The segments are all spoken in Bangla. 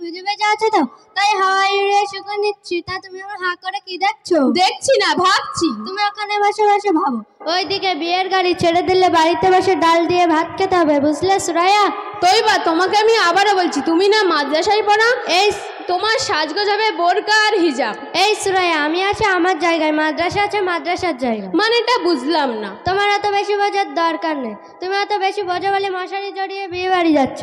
খুঁজে বেঁচে আছে তো, তাই হাওয়ায় উড়ে শুকে নিচ্ছি। তা তুমি আমার হাঁ করে কি দেখছো? দেখছি না, ভাবছি। তুমি ওখানে বসে বসে ভাবো। ওইদিকে বিয়ের গাড়ি ছেড়ে দিলে বাড়িতে বসে ডাল দিয়ে ভাত খেতে হবে, বুঝলে সুরাইয়া? তৈবা, তোমাকে আমি আবারও বলছি, তুমি না মাদ্রাসায় পড়া? এই তোমার সাজগোজ হবে বোরকা আর হিজাব। এই সুরাইয়া, আমি আছি আমার জায়গায়, মাদ্রাসা আছে মাদ্রাসার জায়গায়। মানে এটা বুঝলাম না। তোমার এত বেশি বোঝার দরকার নেই। তুমি এত বেশি বোঝো বলে মশারি জড়িয়ে বিয়ে বাড়ি যাচ্ছ।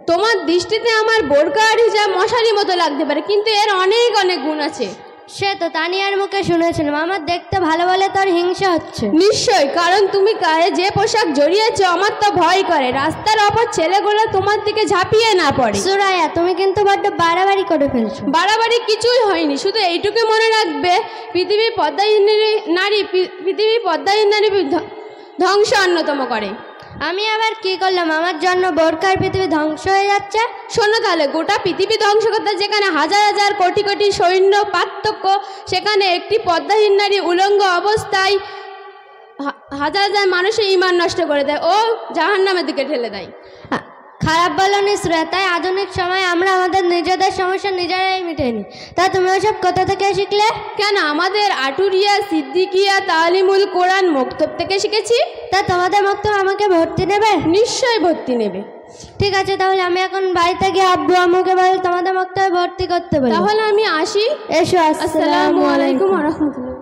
তোমার দৃষ্টিতে আমার বোরকা আর হিজাব মশারি মতো লাগতে পারে, কিন্তু এর অনেক অনেক গুণ আছে। সে তো তানিয়ার মুখে শুনেছিলাম। আমার দেখতে ভালো বলে তোর হিংসা হচ্ছে। নিশ্চয়, কারণ তুমি গায়ে যে পোশাক জড়িয়েছ আমার তো ভয় করে রাস্তার অপর ছেলেগুলো তোমার দিকে ঝাঁপিয়ে না পড়ে। সুরাইয়া, তুমি কিন্তু বড্ড বাড়াবাড়ি করে ফেলছো। বাড়াবাড়ি কিছুই হয়নি, শুধু এইটুকু মনে রাখবে, পৃথিবীর পর্দাহীন নারী ধ্বংস অন্যতম করে। আমি আবার কি করলাম? আমার জন্য বোরকার পৃথিবী ধ্বংস হয়ে যাচ্ছে। শোনো তাহলে, গোটা পৃথিবী ধ্বংস করতে যেখানে হাজার হাজার কোটি কোটি সৈন্য পার্থক্য, সেখানে একটি পর্দাহীন নারী উলঙ্গ অবস্থায় হাজার হাজার মানুষের ঈমান নষ্ট করে দেয় ও জাহান্নামের দিকে ঠেলে দেয়। খারাপ বলনি সুরাইয়া, তাই আধুনিক সময়ে আমরা আমাদের নিজেদের সমস্যা নিজেরাই মিটিয়ে নিই। তা তুমি ওসব কোথা থেকে শিখলে? কেন, আমাদের আটুরিয়া, সিদ্দিকিয়া, তালিমুল কোরআন মক্তব থেকে শিখেছি। তা তোমাদের মক্তব আমাকে ভর্তি নেবে? নিশ্চয়ই ভর্তি নেবে। ঠিক আছে, তাহলে আমি এখন বাড়িতে গিয়ে আব্বু আম্মুকে বলে তোমাদের মক্তবে ভর্তি করতে বলি। তাহলে আমি আসি। এসো। আসসালামু আলাইকুম ওয়া রাহমাতুল্লাহ।